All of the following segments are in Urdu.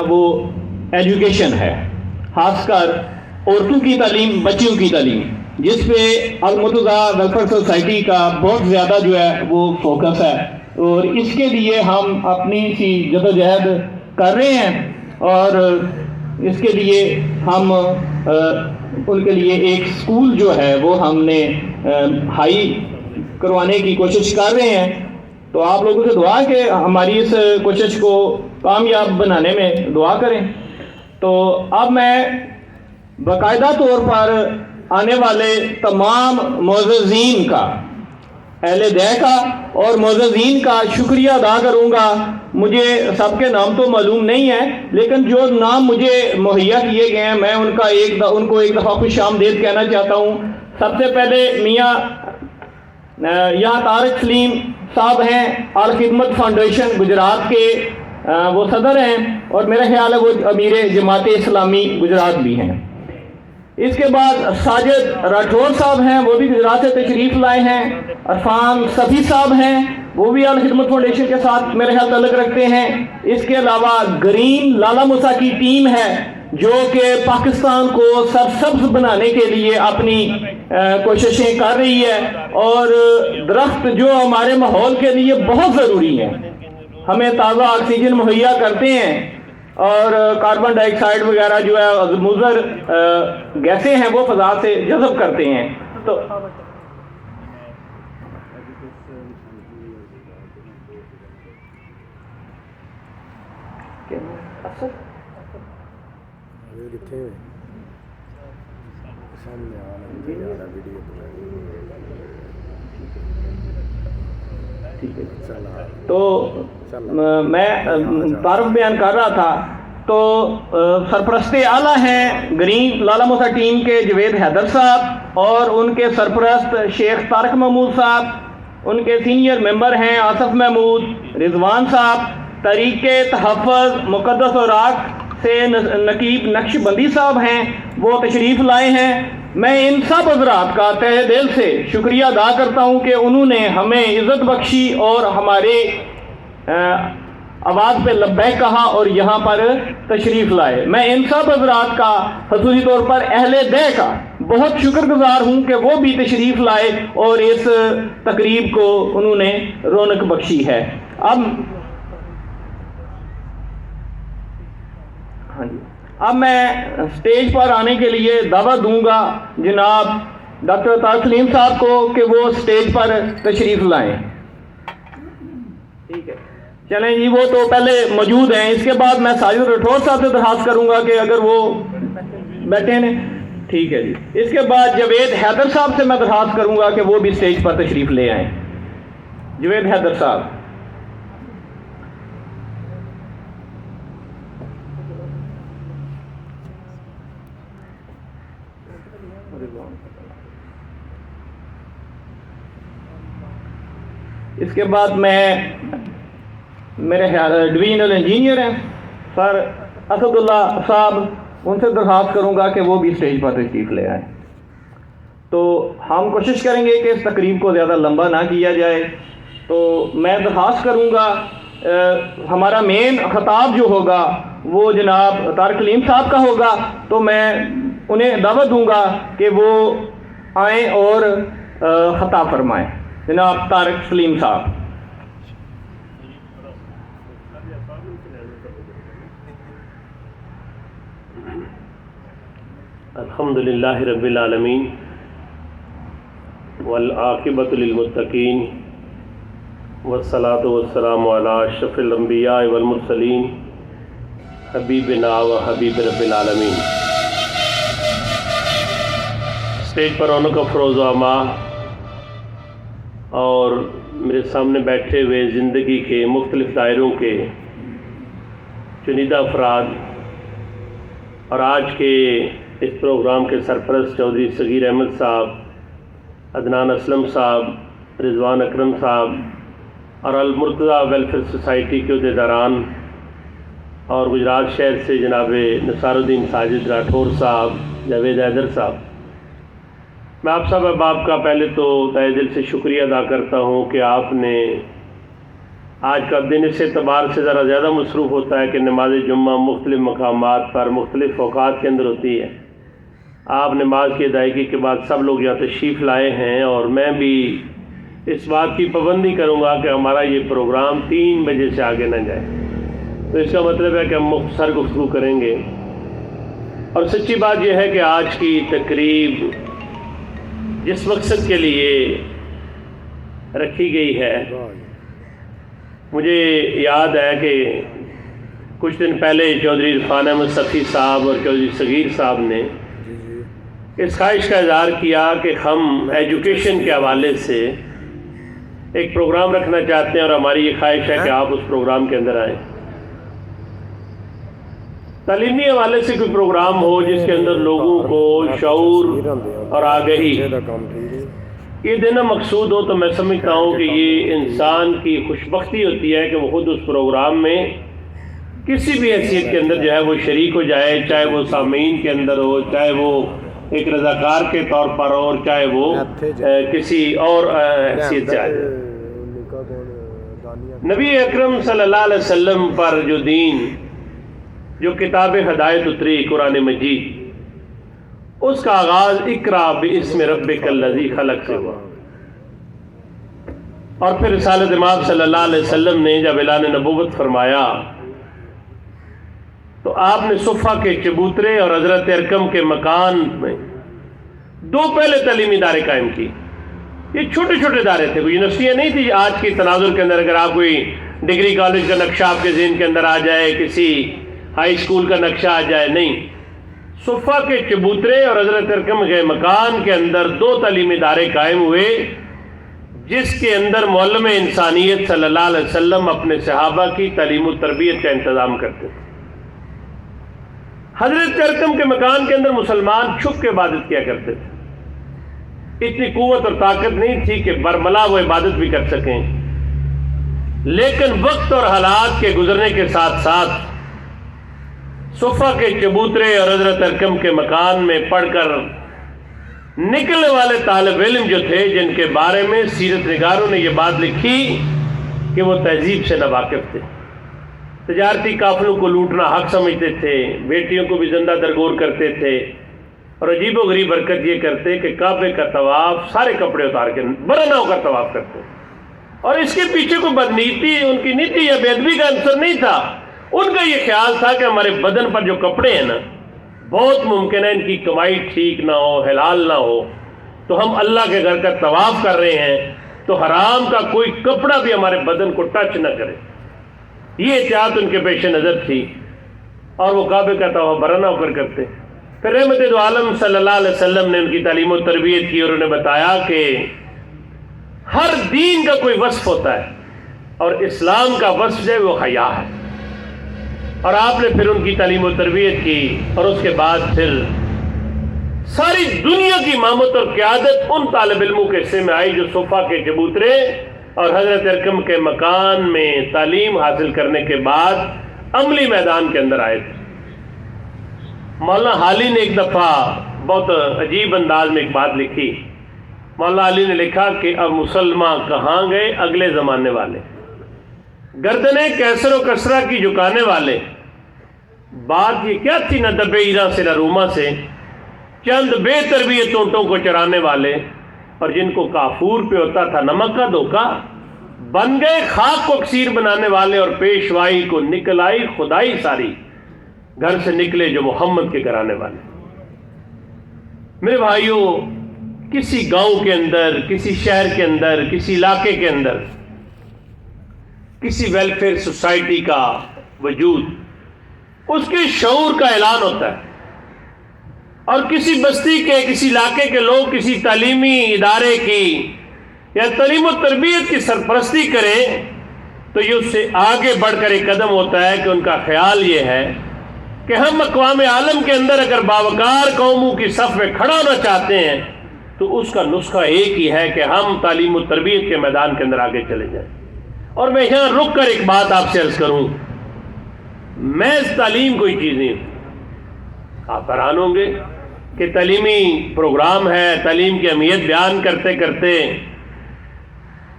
وہ ایجوکیشن ہے، خاص کر عورتوں کی تعلیم، بچیوں کی تعلیم، جس پہ المرتضیٰ ویلفیئر سوسائٹی کا بہت زیادہ جو ہے وہ فوکس ہے، اور اس کے لیے ہم اپنی سی جدوجہد کر رہے ہیں، اور اس کے لیے ہم ان کے لیے ایک سکول جو ہے وہ ہم نے ہائی کروانے کی کوشش کر رہے ہیں۔ تو آپ لوگوں سے دعا کہ ہماری اس کوشش کو کامیاب بنانے میں دعا کریں۔ تو اب میں باقاعدہ طور پر آنے والے تمام معززین کا، اہل دہ کا اور معززین کا شکریہ ادا کروں گا۔ مجھے سب کے نام تو معلوم نہیں ہے، لیکن جو نام مجھے مہیا کیے گئے ہیں میں ان کو ایک دفعہ خوش آمدید کہنا چاہتا ہوں۔ سب سے پہلے میاں یہاں طارق سلیم صاحب ہیں، الخدمت فاؤنڈیشن گجرات کے وہ صدر ہیں، اور میرا خیال ہے وہ امیر جماعت اسلامی گجرات بھی ہیں۔ اس کے بعد ساجد راٹھور صاحب ہیں، وہ بھی گجرات سے تشریف لائے ہیں۔ عرفان صفی صاحب ہیں، وہ بھی الخدمت فاؤنڈیشن کے ساتھ میرے خیال تعلق رکھتے ہیں۔ اس کے علاوہ گرین لالا موسیٰ کی ٹیم ہے، جو کہ پاکستان کو سرسبز بنانے کے لیے اپنی کوششیں کر رہی ہے، اور درخت جو ہمارے ماحول کے لیے بہت ضروری ہے، ہمیں تازہ آکسیجن مہیا کرتے ہیں، اور کاربن ڈائی آکسائڈ وغیرہ جو ہے مضر گیسیں ہیں وہ فضا سے جذب کرتے ہیں۔ تو میں تعارف بیان کر رہا تھا، تو سرپرست اعلیٰ ہیں گرین لالا موسیٰ ٹیم کے جوید حیدر صاحب، اور ان کے سرپرست شیخ طارق محمود صاحب، ان کے سینئر ممبر ہیں آصف محمود، رضوان صاحب، تحریک تحفظ مقدس اوراق سے نقیب نقش بندی صاحب ہیں، وہ تشریف لائے ہیں۔ میں ان سب حضرات کا تہ دل سے شکریہ ادا کرتا ہوں کہ انہوں نے ہمیں عزت بخشی اور ہمارے آواز پہ لبیک کہا اور یہاں پر تشریف لائے۔ میں ان سب حضرات کا خصوصی طور پر اہل دہ کا بہت شکر گزار ہوں کہ وہ بھی تشریف لائے اور اس تقریب کو انہوں نے رونق بخشی ہے۔ اب میں سٹیج پر آنے کے لیے دعوت دوں گا جناب ڈاکٹر طارق سلیم صاحب کو کہ وہ سٹیج پر تشریف لائیں۔ ٹھیک ہے، چلیں جی، وہ تو پہلے موجود ہیں۔ اس کے بعد میں ساجد راٹھور صاحب سے درخواست کروں گا کہ اگر وہ بیٹھے ہیں، ٹھیک ہے جی۔ اس کے بعد جوید حیدر صاحب سے میں درخواست کروں گا کہ وہ بھی سٹیج پر تشریف لے آئیں۔ جوید حیدر صاحب۔ اس کے بعد میرے خیال ڈویژنل انجینئر ہیں سر اسد اللہ صاحب، ان سے درخواست کروں گا کہ وہ بھی سٹیج پر تشریف لے آئیں۔ تو ہم کوشش کریں گے کہ اس تقریب کو زیادہ لمبا نہ کیا جائے۔ تو میں درخواست کروں گا، ہمارا مین خطاب جو ہوگا وہ جناب طارق سلیم صاحب کا ہوگا، تو میں انہیں دعوت دوں گا کہ وہ آئیں اور خطاب فرمائیں۔ جناب طارق سلیم صاحب۔ الحمدللہ رب العالمین والعاقبۃ للمتقین والصلاۃ والسلام علی اشرف الانبیاء والمرسلین حبیبنا و حبیب رب العالمین۔ اسٹیج پر رونق افروز اما اور میرے سامنے بیٹھے ہوئے زندگی کے مختلف دائروں کے چنیدہ افراد، اور آج کے اس پروگرام کے سرپرست چودھری صغیر احمد صاحب، عدنان اسلم صاحب، رضوان اکرم صاحب، اور المرتضیٰ ویلفیئر سوسائٹی کے عہدیداران، اور گجرات شہر سے جناب نثار الدین ساجد راٹھور صاحب، جاوید حیدر صاحب، میں آپ سب احباب کا پہلے تو تہہ دل سے شکریہ ادا کرتا ہوں کہ آپ نے آج کا دن اس اعتبار سے ذرا زیادہ مصروف ہوتا ہے کہ نماز جمعہ مختلف مقامات پر مختلف اوقات کے اندر ہوتی ہے. آپ نماز کی ادائیگی کے بعد سب لوگ یہاں تشریف لائے ہیں، اور میں بھی اس بات کی پابندی کروں گا کہ ہمارا یہ پروگرام 3 بجے سے آگے نہ جائے. تو اس کا مطلب ہے کہ ہم مختصر گفتگو کریں گے. اور سچی بات یہ ہے کہ آج کی تقریب جس مقصد کے لیے رکھی گئی ہے، مجھے یاد ہے کہ کچھ دن پہلے چودھری عرفان احمد صفی صاحب اور چودھری صغیر صاحب نے اس خواہش کا اظہار کیا کہ ہم ایجوکیشن کے حوالے سے ایک پروگرام رکھنا چاہتے ہیں، اور ہماری یہ خواہش ہے کہ آپ اس پروگرام کے اندر آئیں. تعلیمی حوالے سے کوئی پروگرام ہو جس کے اندر لوگوں کو شعور اور آگہی یہ دینا مقصود ہو، تو میں سمجھتا ہوں کہ یہ انسان کی خوشبختی ہوتی ہے کہ وہ خود اس پروگرام میں کسی بھی حیثیت کے اندر جو ہے وہ شریک ہو جائے، چاہے وہ سامعین کے اندر ہو، چاہے وہ ایک رضاکار کے طور پر ہو، اور چاہے وہ کسی اور حیثیت سے آ جائے. نبی اکرم صلی اللہ علیہ وسلم پر جو دین، جو کتاب ہدایت اتری قرآن مجید، اس کا آغاز اقرا باسم ربک الذی خلق سے ہوا. اور پھر رسالت امام صلی اللہ علیہ وسلم نے جب اعلان نبوت فرمایا تو آپ نے صفہ کے چبوترے اور حضرت ارقم کے مکان میں 2 پہلے تعلیمی ادارے قائم کی. یہ چھوٹے چھوٹے ادارے تھے، کوئی یونیورسٹیاں نہیں تھی. آج کی تناظر کے اندر اگر آپ کوئی ڈگری کالج کا نقشہ آپ کے ذہن کے اندر آ جائے، کسی ہائی اسکول کا نقشہ آ جائے، نہیں. صفہ کے چبوترے اور حضرت ارقم کے مکان کے اندر 2 تعلیمی ادارے قائم ہوئے، جس کے اندر معلم انسانیت صلی اللہ علیہ وسلم اپنے صحابہ کی تعلیم و تربیت کا انتظام کرتے تھے. حضرت ارقم کے مکان کے اندر مسلمان چھپ کے عبادت کیا کرتے تھے. اتنی قوت اور طاقت نہیں تھی کہ برملا وہ عبادت بھی کر سکیں، لیکن وقت اور حالات کے گزرنے کے ساتھ ساتھ صفہ کے چبوترے اور حضرت ارقم کے مکان میں پڑھ کر نکلنے والے طالب علم جو تھے، جن کے بارے میں سیرت نگاروں نے یہ بات لکھی کہ وہ تہذیب سے ناواقف تھے، تجارتی قافلوں کو لوٹنا حق سمجھتے تھے، بیٹیوں کو بھی زندہ درگور کرتے تھے، اور عجیب و غریب حرکت یہ کرتے کہ کعبے کا طواف سارے کپڑے اتار کے برہنہ ہو کر طواف کرتے. اور اس کے پیچھے کوئی بدنیتی، ان کی نیتی یا بے ادبی کا عنصر نہیں تھا. ان کا یہ خیال تھا کہ ہمارے بدن پر جو کپڑے ہیں نا، بہت ممکن ہے ان کی کمائی ٹھیک نہ ہو، حلال نہ ہو، تو ہم اللہ کے گھر کا طواف کر رہے ہیں تو حرام کا کوئی کپڑا بھی ہمارے بدن کو ٹچ نہ کرے. یہ احتیاط ان کے پیش نظر تھی، اور وہ کعبے کا طواف برہنہ ہو کر کرتے. پھر رحمت دو عالم صلی اللہ علیہ وسلم نے ان کی تعلیم و تربیت کی، اور انہیں بتایا کہ ہر دین کا کوئی وصف ہوتا ہے، اور اسلام کا وصف جو ہے وہ حیا ہے. اور آپ نے پھر ان کی تعلیم و تربیت کی، اور اس کے بعد پھر ساری دنیا کی امامت اور قیادت ان طالب علموں کے حصے میں آئی جو صفہ کے چبوترے اور حضرت ارقم کے مکان میں تعلیم حاصل کرنے کے بعد عملی میدان کے اندر آئے تھے. مولانا حالی نے ایک دفعہ بہت عجیب انداز میں ایک بات لکھی. مولانا علی نے لکھا کہ اب مسلمان کہاں گئے اگلے زمانے والے، گردنیں کیسر و کسرا کی جھکانے والے. بات یہ کیا تھی، نہ دبے ایران سے نہ روما سے، چند بے تربیت اونٹوں کو چرانے والے، اور جن کو کافور پہ ہوتا تھا نمک کا دھوکا، بن گئے خاک کو اکسیر بنانے والے، اور پیشوائی کو نکل آئی خدائی ساری، گھر سے نکلے جو محمد کے گھرانے والے. میرے بھائیوں، کسی گاؤں کے اندر، کسی شہر کے اندر، کسی علاقے کے اندر کسی ویلفیئر سوسائٹی کا وجود، اس کے شعور کا اعلان ہوتا ہے. اور کسی بستی کے، کسی علاقے کے لوگ کسی تعلیمی ادارے کی یا تعلیم و تربیت کی سرپرستی کریں تو یہ اس سے آگے بڑھ کر ایک قدم ہوتا ہے کہ ان کا خیال یہ ہے کہ ہم اقوام عالم کے اندر اگر باوقار قوموں کی صف میں کھڑا ہونا چاہتے ہیں تو اس کا نسخہ ایک ہی ہے کہ ہم تعلیم و تربیت کے میدان کے اندر آگے چلے جائیں. اور میں یہاں رک کر ایک بات آپ سے عرض کروں، محض تعلیم کوئی چیز نہیں. آپ حیران ہوں گے کہ تعلیمی پروگرام ہے، تعلیم کی اہمیت بیان کرتے کرتے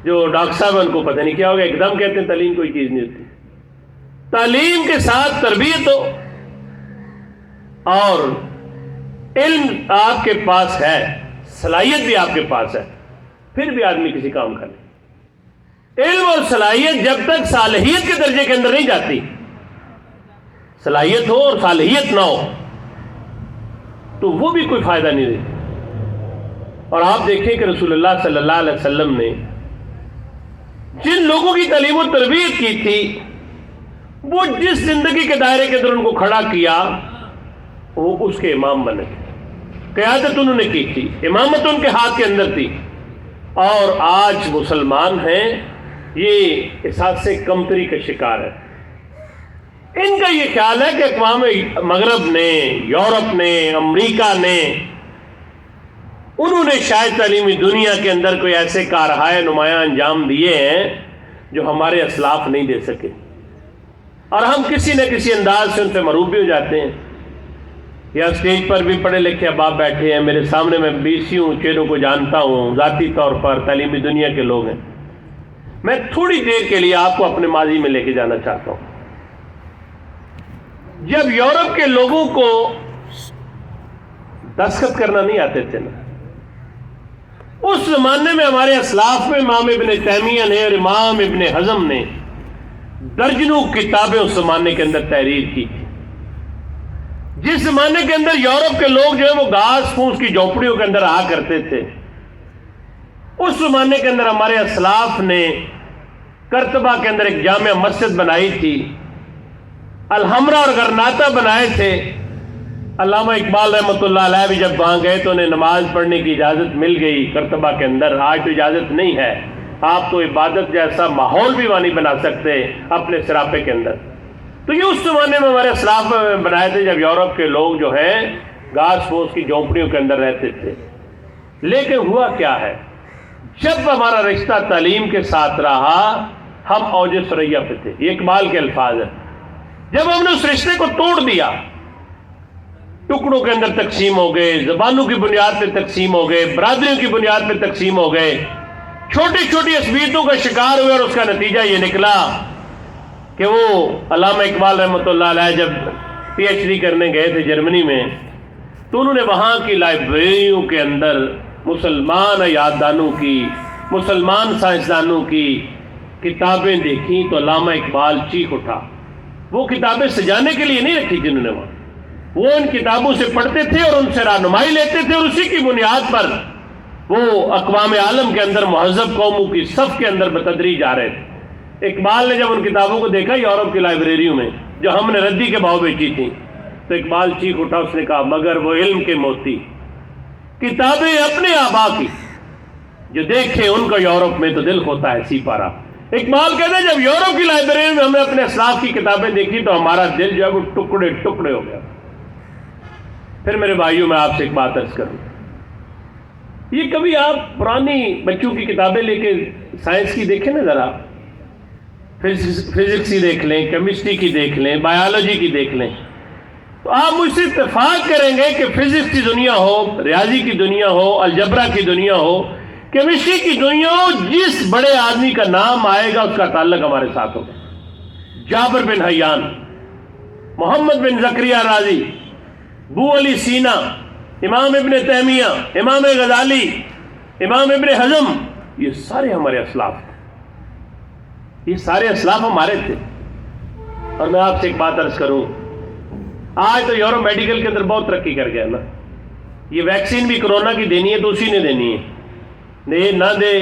جو ڈاکٹر صاحب ان کو پتہ نہیں کیا ہوگا، ایک دم کہتے ہیں تعلیم کوئی چیز نہیں ہوتی. تعلیم کے ساتھ تربیت ہو اور علم آپ کے پاس ہے، صلاحیت بھی آپ کے پاس ہے، پھر بھی آدمی کسی کام کر لے. علم اور صلاحیت جب تک صالحیت کے درجے کے اندر نہیں جاتی، صلاحیت ہو اور صالحیت نہ ہو تو وہ بھی کوئی فائدہ نہیں دیتی. اور آپ دیکھیں کہ رسول اللہ صلی اللہ علیہ وسلم نے جن لوگوں کی تعلیم و تربیت کی تھی، وہ جس زندگی کے دائرے کے اندر ان کو کھڑا کیا وہ اس کے امام بنے. قیادت انہوں نے کی تھی، امامت ان کے ہاتھ کے اندر تھی. اور آج مسلمان ہیں یہ احساس کمتری کا شکار ہے. ان کا یہ خیال ہے کہ اقوام مغرب نے، یورپ نے، امریکہ نے، انہوں نے شاید تعلیمی دنیا کے اندر کوئی ایسے کارہائے نمایاں انجام دیے ہیں جو ہمارے اسلاف نہیں دے سکے، اور ہم کسی نہ کسی انداز سے ان سے مروب بھی ہو جاتے ہیں. یا اسٹیج پر بھی پڑھے لکھے احباب بیٹھے ہیں میرے سامنے، میں 20 چہروں کو جانتا ہوں ذاتی طور پر، تعلیمی دنیا کے لوگ ہیں. میں تھوڑی دیر کے لیے آپ کو اپنے ماضی میں لے کے جانا چاہتا ہوں. جب یورپ کے لوگوں کو دستخط کرنا نہیں آتے تھے نا، اس زمانے میں ہمارے اسلاف میں امام ابن تیمیہ نے اور امام ابن حزم نے درجنوں کتابیں اس زمانے کے اندر تحریر کی تھی. جس زمانے کے اندر یورپ کے لوگ جو ہے وہ گھاس پھوس کی جھونپڑیوں کے اندر آیا کرتے تھے، اس زمانے کے اندر ہمارے اسلاف نے کرتبہ کے اندر ایک جامع مسجد بنائی تھی، الحمرہ اور غرناطہ بنائے تھے. علامہ اقبال رحمۃ اللہ علیہ بھی جب وہاں گئے تو انہیں نماز پڑھنے کی اجازت مل گئی کرتبہ کے اندر. آج تو اجازت نہیں ہے، آپ تو عبادت جیسا ماحول بھی وہاں نہیں بنا سکتے اپنے سراپے کے اندر. تو یہ اس زمانے میں ہمارے اسلاف بنائے تھے جب یورپ کے لوگ جو ہیں گھاس پھوس کی جھونپڑیوں کے اندر رہتے تھے. لیکن ہوا کیا ہے، جب ہمارا رشتہ تعلیم کے ساتھ رہا ہم اوج ثریا پہ تھے. یہ اقبال کے الفاظ ہیں. جب ہم نے اس رشتے کو توڑ دیا، ٹکڑوں کے اندر تقسیم ہو گئے، زبانوں کی بنیاد پہ تقسیم ہو گئے، برادریوں کی بنیاد پہ تقسیم ہو گئے، چھوٹی چھوٹی عصبیتوں کا شکار ہوئے، اور اس کا نتیجہ یہ نکلا کہ وہ علامہ اقبال رحمۃ اللہ علیہ جب پی ایچ ڈی کرنے گئے تھے جرمنی میں، تو انہوں نے وہاں کی لائبریریوں کے اندر مسلمان یاددانوں کی، مسلمان سائنسدانوں کی کتابیں دیکھیں تو علامہ اقبال چیخ اٹھا. وہ کتابیں سجانے کے لیے نہیں رکھی جنہوں نے وہاں، وہ ان کتابوں سے پڑھتے تھے اور ان سے رہنمائی لیتے تھے، اور اسی کی بنیاد پر وہ اقوام عالم کے اندر مہذب قوموں کی صف کے اندر بتدریج آ رہے تھے. اقبال نے جب ان کتابوں کو دیکھا یورپ کی لائبریریوں میں جو ہم نے ردی کے بھاؤ بیچی تھیں، تو اقبال چیخ اٹھا، اس نے کہا مگر وہ علم کے موتی کتابیں اپنے آبا کی جو دیکھے ان کو یورپ میں تو دل ہوتا ہے سی پارا. اقبال کہتے ہیں جب یورپ کی لائبریری میں ہم نے اپنے اسلاف کی کتابیں دیکھی تو ہمارا دل جو ہے وہ ٹکڑے ٹکڑے ہو گیا. پھر میرے بھائیوں میں آپ سے ایک بات عرض کروں، یہ کبھی آپ پرانی بچوں کی کتابیں لے کے سائنس کی دیکھیں نا ذرا، فزکس کی دیکھ لیں، کیمسٹری کی دیکھ لیں، بایولوجی کی دیکھ لیں، تو آپ مجھ سے اتفاق کریں گے کہ فزکس کی دنیا ہو، ریاضی کی دنیا ہو، الجبرا کی دنیا ہو، کیمسٹری کی دنیا ہو، جس بڑے آدمی کا نام آئے گا اس کا تعلق ہمارے ساتھ ہوگا. جابر بن حیان، محمد بن زکریا رازی، ابو علی سینا، امام ابن تیمیہ، امام غزالی، امام ابن حزم، یہ سارے ہمارے اسلاف تھے. یہ سارے اسلاف ہمارے تھے. اور میں آپ سے ایک بات عرض کروں، آج تو یورپ میڈیکل کے اندر بہت ترقی کر گیا نا. یہ ویکسین بھی کرونا کی دینی ہے تو اسی نے دینی ہے، نہ دے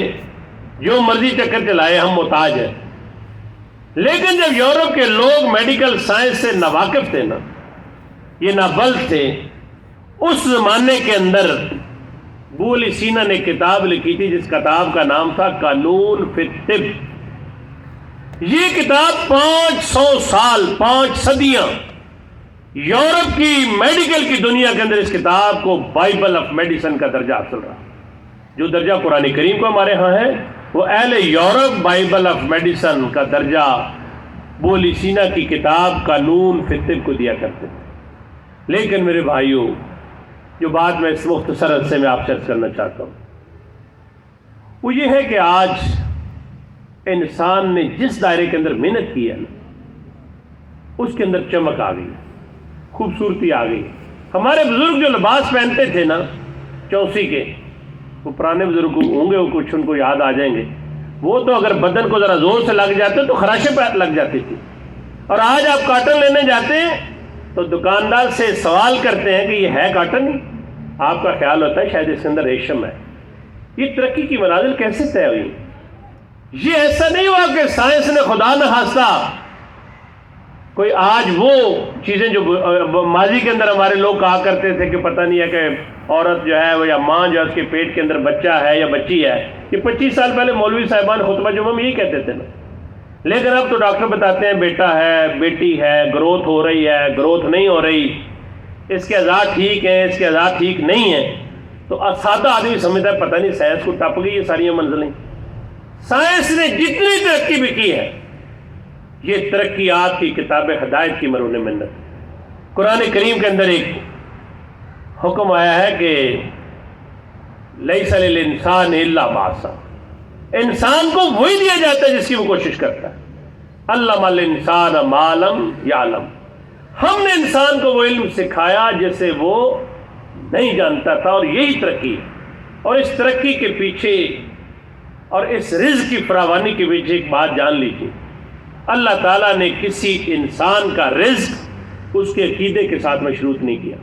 جو مرضی چکر چلائے، ہم محتاج ہیں. لیکن جب یورپ کے لوگ میڈیکل سائنس سے ناواقف تھے نا، یہ نابلد تھے، اس زمانے کے اندر ابو علی سینا نے کتاب لکھی تھی جس کتاب کا نام تھا قانون فی الطب. یہ کتاب 500 سال، 5 صدیاں یورپ کی میڈیکل کی دنیا کے اندر اس کتاب کو بائبل آف میڈیسن کا درجہ حاصل رہا. جو درجہ قرآن کریم کو ہمارے ہاں ہے وہ اہل یورپ بائبل آف میڈیسن کا درجہ ابو علی سینا کی کتاب قانون فی الطب کو دیا کرتے تھے. لیکن میرے بھائیوں، جو بات میں اس مختصر عرصے میں آپ سے عرض کرنا چاہتا ہوں وہ یہ ہے کہ آج انسان نے جس دائرے کے اندر محنت کی ہے نا اس کے اندر چمک آ گئی, خوبصورتی آ گئی. ہمارے بزرگ جو لباس پہنتے تھے نا چوسی کے, وہ پرانے بزرگ ہوں گے, وہ کچھ ان کو یاد آ جائیں گے, وہ تو اگر بدن کو ذرا زور سے لگ جاتے تو خراشیں لگ جاتی تھی. اور آج آپ کاٹن لینے جاتے ہیں تو دکاندار سے سوال کرتے ہیں کہ یہ ہے کاٹن, آپ کا خیال ہوتا ہے شاید اس کے اندر ریشم ہے. یہ ترقی کی منازل کیسے طے ہوئی؟ یہ ایسا نہیں ہوا کہ سائنس نے خدا نہ خواستہ کوئی آج وہ چیزیں جو ماضی کے اندر ہمارے لوگ کہا کرتے تھے کہ پتہ نہیں ہے کہ عورت جو ہے وہ یا ماں جو ہے اس کے پیٹ کے اندر بچہ ہے یا بچی ہے. یہ 25 سال پہلے مولوی صاحبان خطبہ جمعہ میں یہی کہتے تھے نا, لیکن اب تو ڈاکٹر بتاتے ہیں بیٹا ہے, بیٹی ہے, گروتھ ہو رہی ہے, گروتھ نہیں ہو رہی, اس کے اعضاء ٹھیک ہیں, اس کے اعضاء ٹھیک نہیں ہیں. تو سادہ آدمی سمجھتا ہے پتہ نہیں سائنس کو ٹپ گئی یہ ساری منزلیں. سائنس نے جتنی ترقی بھی کی ہے یہ ترقیات کی کتاب ہدایت کی مرہون منت. قرآن کریم کے اندر ایک حکم آیا ہے کہ لیس للانسان الا ما سعی, انسان کو وہی دیا جاتا ہے جس کی وہ کوشش کرتا ہے. علم الانسان ما لم یعلم, ہم نے انسان کو وہ علم سکھایا جسے وہ نہیں جانتا تھا. اور یہی ترقی ہے. اور اس ترقی کے پیچھے اور اس رزق کی فراوانی کے پیچھے ایک بات جان لیجیے, اللہ تعالیٰ نے کسی انسان کا رزق اس کے عقیدے کے ساتھ مشروط نہیں کیا.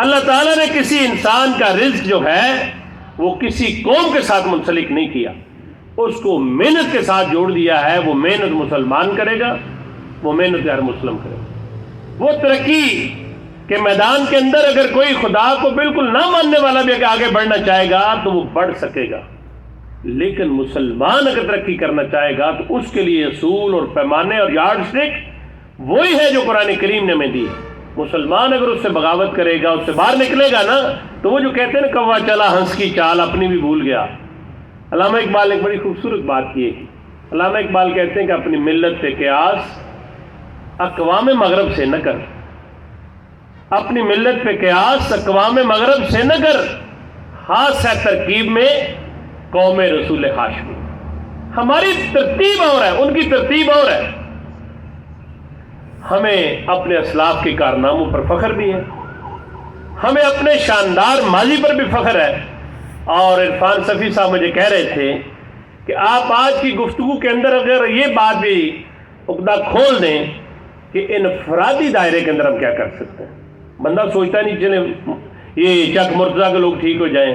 اللہ تعالیٰ نے کسی انسان کا رزق جو ہے وہ کسی قوم کے ساتھ منسلک نہیں کیا, اس کو محنت کے ساتھ جوڑ دیا ہے. وہ محنت مسلمان کرے گا, وہ محنت ہر مسلم کرے گا. وہ ترقی کے میدان کے اندر اگر کوئی خدا کو بالکل نہ ماننے والا بھی آگے بڑھنا چاہے گا تو وہ بڑھ سکے گا, لیکن مسلمان اگر ترقی کرنا چاہے گا تو اس کے لیے اصول اور پیمانے اور یارڈ اسٹک وہی ہے جو قرآن کریم نے ہمیں دی. مسلمان اگر اس سے بغاوت کرے گا, اس سے باہر نکلے گا نا, تو وہ جو کہتے ہیں نا کوا چلا ہنس کی چال اپنی بھی بھول گیا. علامہ اقبال ایک بڑی خوبصورت بات کی ہے. علامہ اقبال کہتے ہیں کہ اپنی ملت پہ قیاس اقوام مغرب سے نہ کر, اپنی ملت پہ قیاس اقوام مغرب سے نہ کر, خاص ہے ترکیب میں قوم رسول ہاشمی. ہماری ترتیب اور ہے, ان کی ترتیب اور ہے. ہمیں اپنے اسلاف کے کارناموں پر فخر بھی ہے, ہمیں اپنے شاندار ماضی پر بھی فخر ہے. اور عرفان صفی صاحب مجھے کہہ رہے تھے کہ آپ آج کی گفتگو کے اندر اگر یہ بات بھی عقدہ کھول دیں کہ انفرادی دائرے کے اندر ہم کیا کر سکتے ہیں. بندہ سوچتا نہیں چلے یہ چک مرتضیٰ کے لوگ ٹھیک ہو جائیں,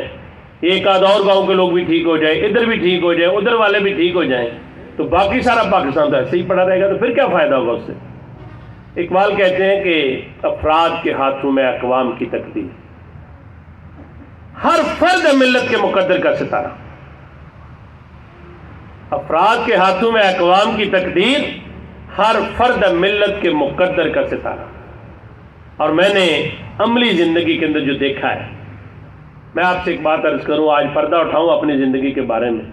ایک آدھ اور گاؤں کے لوگ بھی ٹھیک ہو جائیں, ادھر بھی ٹھیک ہو جائیں, ادھر والے بھی ٹھیک ہو جائیں, تو باقی سارا پاکستان تو ایسے ہی پڑا رہے گا, تو پھر کیا فائدہ ہوگا اس سے. اقبال کہتے ہیں کہ افراد کے ہاتھوں میں اقوام کی تقدیر, ہر فرد ملت کے مقدر کا ستارہ. افراد کے ہاتھوں میں اقوام کی تقدیر, ہر فرد ملت کے مقدر کا ستارہ. اور میں نے عملی زندگی کے اندر جو دیکھا ہے, میں آپ سے ایک بات عرض کروں, آج پردہ اٹھاؤں اپنی زندگی کے بارے میں.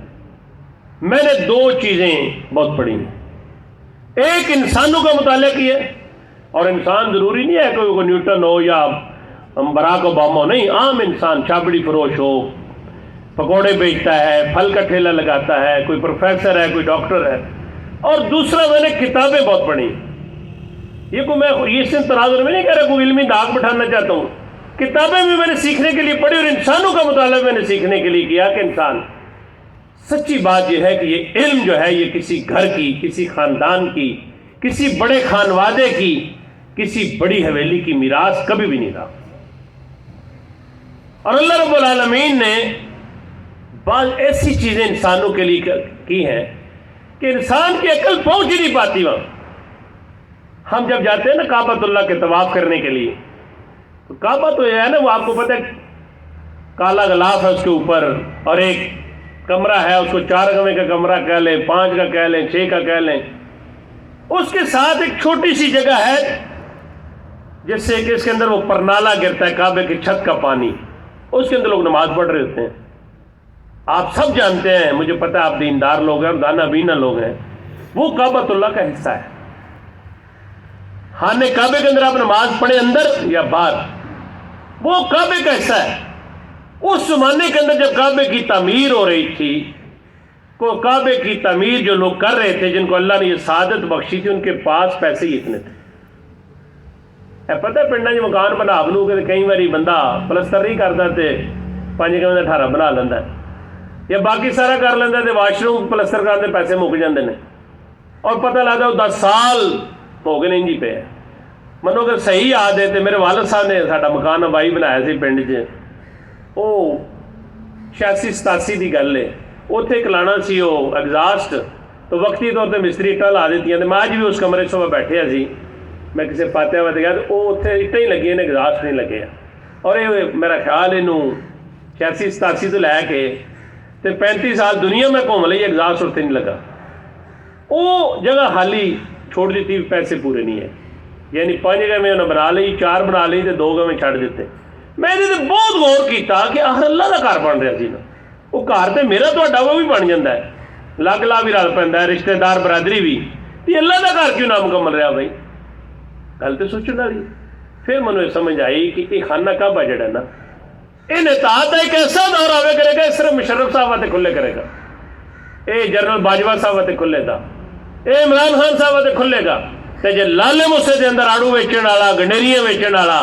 میں نے دو چیزیں بہت پڑھی ہیں. ایک انسانوں کا مطالعہ کیا, اور انسان ضروری نہیں ہے کوئی نیوٹن ہو یا براک اوباما ہو, نہیں, عام انسان, چھابڑی فروش ہو, پکوڑے بیچتا ہے, پھل کا ٹھیلا لگاتا ہے, کوئی پروفیسر ہے, کوئی ڈاکٹر ہے. اور دوسرا میں نے کتابیں بہت پڑھی. یہ کو میں اس تناظر میں نہیں کہہ رہا کوئی علمی داغ بٹھانا چاہتا ہوں, کتابیں بھی میں نے سیکھنے کے لیے پڑھی اور انسانوں کا مطالعہ میں نے سیکھنے کے لیے کیا کہ انسان, سچی بات یہ ہے کہ یہ علم جو ہے یہ کسی گھر کی, کسی خاندان کی, کسی بڑے خانوادے کی, کسی بڑی حویلی کی میراث کبھی بھی نہیں رہا. اور اللہ رب العالمین نے بعض ایسی چیزیں انسانوں کے لیے کی ہیں کہ انسان کی عقل پہنچ ہی نہیں پاتی. وہاں ہم جب جاتے ہیں نا کعبۃ اللہ کے طواف کرنے کے لیے, تو کعبہ تو یہ ہے نا, وہ آپ کو پتہ ہے کالا غلاف ہے اس کے اوپر, اور ایک کمرہ ہے, اس کو 4 گوے کا کمرہ کہہ لیں, 5 کا کہہ لیں, 6 کا کہہ لیں. اس کے ساتھ ایک چھوٹی سی جگہ ہے جس سے کہ اس کے اندر وہ پرنالا گرتا ہے, کعبے کی چھت کا پانی, اس کے اندر لوگ نماز پڑھ رہے ہوتے ہیں. آپ سب جانتے ہیں, مجھے پتہ ہے آپ دیندار لوگ ہیں, دانا بینا لوگ ہیں, وہ کعبۃ اللہ کا حصہ ہے. خانے کعبے کے اندر آپ نماز پڑھیں اندر یا باہر, وہ کعبے کا حصہ ہے. اس زمانے کے اندر جب کعبے کی تعمیر ہو رہی تھی کو کعبے کی تعمیر جو لوگ کر رہے تھے، جن کو اللہ نے یہ سعادت بخشی تھی، ان کے پاس پیسے ہی اتنے تھے. پتہ پنڈا چ مکان بنا بنو کے کئی باری بندہ پلستر نہیں کرتا تو 5 کمرے 18 بنا لینا، یا باقی سارا کر لینا تو واش روم پلستر کرنے پیسے مک جاتے ہیں، اور پتہ لگتا وہ 10 سال ہو گئے نہیں جی پے. منو کہ صحیح یاد ہے تو میرے والد صاحب نے ساڈا مکان آبائی بنایا سی پنڈ چ، وہ 86-87 کی گل ہے. اتنے ایک لانا سی وہ ایگزاسٹ، تو وقتی طور پہ مستری اٹا لا دیتی ہیں. میں اج بھی اس کمرے صبح بیٹھے سی، میں کسی فاتحہ وت گیا تو وہ اتنے اٹا ہی لگے نے، ایگزاسٹ نہیں لگے. اور یہ میرا خیال یہ 86-87 تو لے کے 35 سال دنیا میں گھوم لی، ایگزاسٹ اتنے نہیں لگا. وہ جگہ خالی چھوڑ دیتی، پیسے پورے نہیں ہے. یعنی 5 گاویں انہیں بنا لی، 4 بنا لی تو 2 گاویں چھڑ دیتے. میں یہ بہت غور کیتا کہ آخر اللہ کا گھر بن رہا سی نا، وہ گھر تو میرا تا وہ بھی بن جاتا ہے، لگ لا بھی رل پہ رشتے دار برادری بھی، تو اللہ کا گھر کیوں نہ مکمل رہا بھائی؟ گل تو سوچنے والی. پھر مجھے یہ سمجھ آئی کہ یہ خانہ کعبہ جڑا نا، یہ نتاحت ایک ایسا دور آوے کرے گا، صرف مشرف صاحب آتے کھلے کرے گا، یہ جنرل باجوہ صاحب آتے کھلے گا، یہ عمران خان صاحب آتے کھلے گا. تو جی لالے موسے کے اندر آڑو ویچن والا، گنڈیریاں ویچن والا،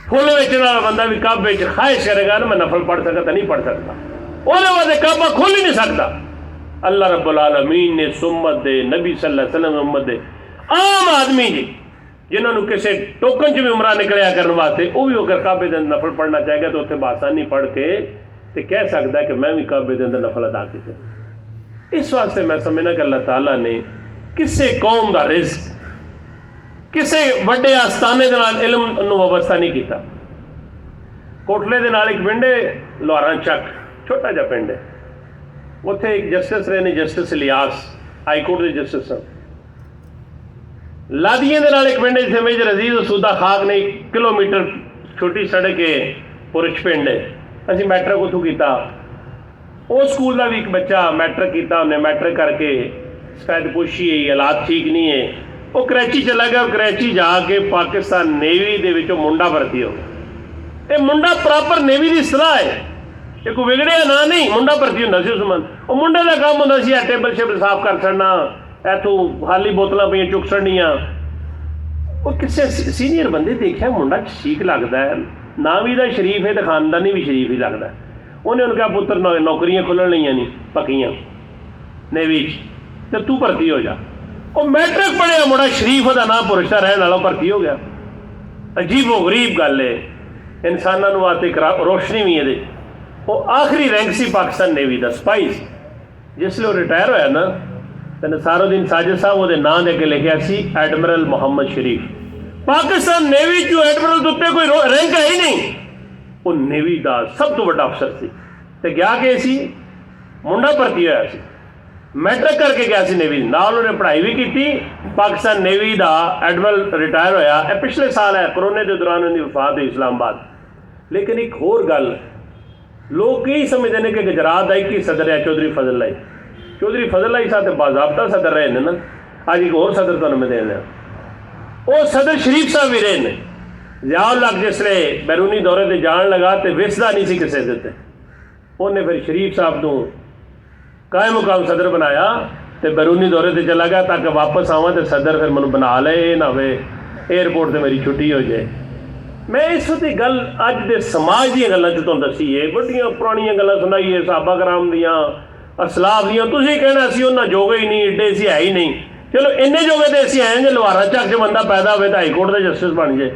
پھول ویچن والا بندہ بھی کعبے خواہش کرے گا نا میں نفل پڑھ سکتا تو نہیں پڑھ سکتا، وہ کعبہ کھول ہی نہیں سکتا. اللہ رب العالمین نے سمت دے نبی صلی اللہ علیہ وسلم امت دے عام آدمی جی جنہوں نے کسی ٹوکن چ بھی عمرہ نکلیا کرنے واسطے، وہ بھی اگر کعبے کے اندر نفل پڑھنا چاہے گا تو اتنے بآسانی پڑھ کے تو کہہ سکتا ہے کہ میں بھی کعبے کے اندر نفل ادا کیتے. اس واسطے میں سمجھنا کہ اللہ تعالیٰ نے کسے قوم دا رزق کسے وڈے آستانے دے نال علم نو وابستہ نہیں کیتا. کوٹلے دے نال ایک پنڈ ہے لوہاراں چک، چھوٹا جا پنڈ ہے، اتنے ایک جسٹس رہے نے، جسٹس الیاس، ہائی کورٹ کے جسٹس سن. لادیاں دے نال ایک پنڈ ہے جتنے میجر عزیز سودا خاک نے 1 کلومیٹر چھوٹی سڑک ہے، پرچ پنڈ ہے. اسی میٹرک اتوں کیتا. وہ سکول کا بھی ایک بچہ میٹرک کیتا، انہیں میٹرک کر کے شاید پوچھی ہے حالات ٹھیک نہیں ہے، وہ کراچی چلا گیا. اور کراچی جا کے پاکستان نیوی دے وچوں منڈا بھرتی ہو گیا. یہ منڈا پراپر نیوی دی صلاح ہے، یہ کوئی بگڑیا نہ نہیں، منڈا بھرتی ہوں سی اس من. وہ منڈے کا کام ہوتا سی ٹیبل شیبل صاف کر چڑنا، اتوں خالی بوتلاں پہ چک چڑنیاں. وہ کسے سینئر بندے دیکھا منڈا ٹھیک لگتا ہے، نام بھی شریف ہے تو خاندانی بھی شریف ہی لگتا ہے. انہیں ان کا پتر نوکریاں کھلن لیا نہیں پکیاں نیوی تو بھرتی ہو جا. وہ میٹرک پڑھیا مڑا شریف کا نام پرشا رہن والا بھرتی ہو گیا. عجیب و غریب گل ہے، انسانوں واسطے ایک روشنی بھی ہے. وہ آخری رینک سی پاکستان نیوی کا سپاہی. جس لیے وہ ریٹائر ہوا نا تو نثار الدین ساجد صاحب وہ نام دے کے لکھا سی ایڈمرل محمد شریف. پاکستان نیوی چ ایڈمرل دے کوئی رینک ہے ہی نہیں، وہ نیوی کا سب تو بڑا افسر سی. تو گیا کہ سی منڈا بھرتی ہوا سی، میٹرک کر کے گیا سی نیوی نال، انہیں پڑھائی بھی کی. پاکستان نیوی دا ایڈمرل ریٹائر ہویا، یہ پچھلے سال ہے، کرونے کے دوران ان کی وفات ہوئی اسلام آباد. لیکن ایک ہور گل لوگ یہی سمجھتے ہیں کہ گجرات کا ایک ہی صدر ہے چودھری فضل اللہ. چودھری فضل اللہ صاحب باضابطہ صدر رہے ہیں نا. اج ایک اور صدر تمہیں میں دینا، وہ صدر شریف صاحب بھی رہے ہیں. ضیاء الحق جس نے بیرونی دورے سے جان لگا تو وسدا نہیں سی کسی دیتے، انہیں پھر شریف صاحب کو قائم مقام صدر بنایا تو بیرونی دورے سے چلا گیا تاکہ واپس آواں تو صدر پھر مجھے بنا لے، یہ نہ ہوئے ایئرپورٹ سے میری چھٹی ہو جائے. میں اس وقت گل اج دے سماج دیا گلوں سے تمہیں دسی ہے، بڑیاں پرانیاں گلاں سنائی ہے صحابہ کرام دیاں، اسلاف دیاں. تسی کہنا اسی انہاں جوگے ہی نہیں، ایڈے اسی ہے ہی نہیں. چلو انے جوگے تو اسی ہیں جی لوہارا چک چ بندہ پیدا ہوئے تو ہائی کورٹ کا جسٹس بن جائے،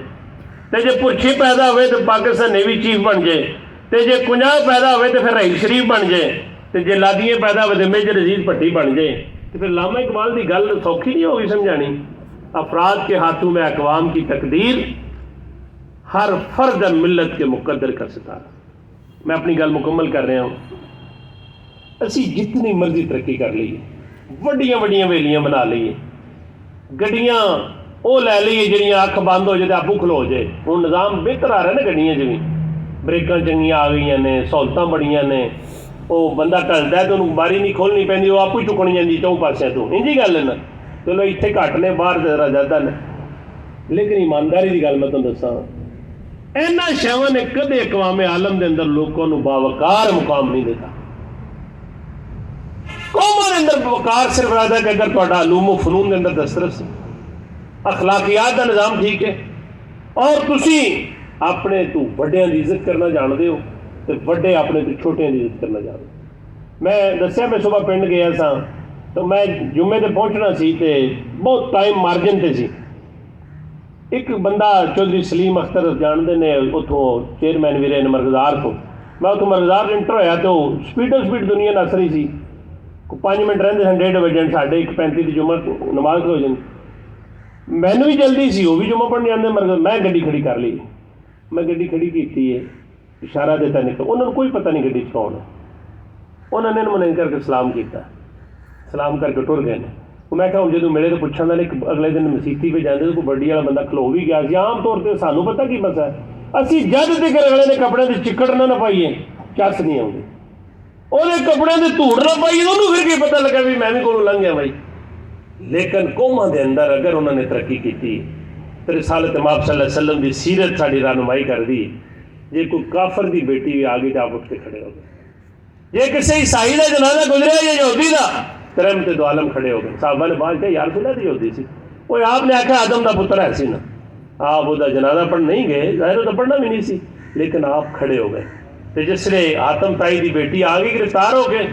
تو جی پرچھی پیدا ہوئے تو پاکستان نیوی چیف بن جائے، تو جی کنجا پیدا ہوئے تو پھر رحیل شریف بن جائے، تو جی لادیاں پیدا ہوئے تو میجر عزیز بھٹی بن جائے. تو پھر علامہ اقبال کی گل سوکھی نہیں ہوگی سمجھانی. افراد کے ہاتھوں میں اقوام کی تقدیر، ہر فرد ملت کے مقدر کا ستارہ. میں اپنی گل مکمل کر رہا ہوں. اسی جتنی مرضی ترقی کر لیے، وڈیاں وڈیاں ویلیاں بنا لیے، گڈیاں وہ لے لیے جہاں اکھ بند ہو جائے تو آپو کھلو جائے. ہوں نظام بہتر آ رہا ہے نا، گڈیاں بھی بریکاں چنگیاں آ گئی نے، سہولتاں بڑیاں نے. وہ بندہ ٹلتا ہے تو انہوں باری نہیں کھولنی پہنتی، وہ آپ ہی چکنی جاتی چوں پاسے تو انجی گل ہے نا. چلو اتنے گھٹ نے، باہر ذرا زیادہ نے. لیکن ایمانداری کی گل میں تمہیں دساں، اینا شہواں نے کدے اقوام عالم دے اندر لوگوں کو باوقار مقام نہیں دیتا. دے اندر وقار صرف رہتا ہے کہ اگر تہاڈا علوم و فنون دے اندر دسترس اخلاقیات دا نظام ٹھیک ہے اور تسی اپنے تو وڈیاں دی عزت کرنا جاندے ہو تے وڈے اپنے تو چھوٹیاں دی عزت کرنا جاندے ہو۔ میں دسیا میں صبح پنڈ گیا سا تو میں جمعے تے پہنچنا سی تے بہت ٹائم مارجن تے سی۔ ایک بندہ چودھری سلیم اختر جانتے نے اتوں چیئرمین ویرے نے مرغزار تو میں اتوں مرغزار انٹر ہویا تو سپیڈ دنیا نس رہی سی 5 منٹ رہتے ہیں 1:30 بجے 1:35 کی جمعہ نماز ہو جائے مینوں بھی جلدی سی وہ بھی جمعہ پڑھنے آتے مرغزار میں گڈی کھڑی کر لی میں گڈی کھڑی کی ہے اشارہ دیتا نکل انہوں نے کوئی پتہ نہیں گڈی کون ہے انہوں نے من کر کے سلام کیتا سلام کر کے ٹر گئے میں کہا جدوں ملے تو پوچھا میں اگلے دن مسیتی پہ جاتے تو کوئی بڑی والا بندہ کھلو بھی گیا سی عام طور پہ سانوں پتہ کی مسئلہ ہے اسی جد تک اگلے نے کپڑے کے چکڑ نہ پائیے چس نہیں آؤں وہ کپڑے کے دھوڑ نہ پائیے انہوں پھر کی پتہ لگا بھی میں بھی کولوں لنਘ گیا بھائی لیکن قوماں دے اندر اگر انہوں نے ترقی کی تو رسالت مآب صلی اللہ علیہ وسلم کی سیرت ساری رہنمائی کر دی جی کوئی کافر دی بیٹی بھی آگے جا اٹھ کے کھڑے ہو گئے جی کسی عیسائی کا جنازہ گزریا یا یہودی کا رحمت دو عالم کھڑے ہو گئے صحابہ نے بات کہا یار رسول اللہ دی یہودی سی وہ آپ نے آخیا آدم دا پتر ہے سی نا آپ وہ جنازہ پڑھ نہیں گئے ظاہر تو پڑھنا بھی نہیں سی لیکن آپ کھڑے ہو گئے تو جس نے آتم تائی دی بیٹی آ گئی گرفتار ہو گئے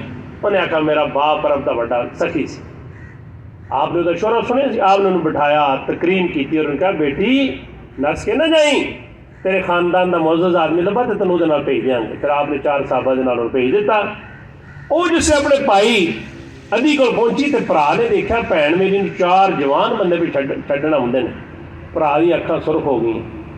انہیں آخیا میرا باپ رب دا بڑا سخی سی آپ نے شورا سنے سی آپ نے انہوں بٹھایا تکریم کی اور انہوں نے کہا بیٹی نس کے نہ جائیں تیرے خاندان دا معزز آدمی لبا تو تنوں دے نال بھیج دیاں گے پھر آپ نے 4 صحابہ دے نال بھیج دیتا وہ جس سے اپنے بھائی ادھی کو پہنچی تو برا نے دیکھا بھن میری 4 جوان بندے بھی چھڈنا ہوں نے برا دی اکھاں سرخ ہو گئی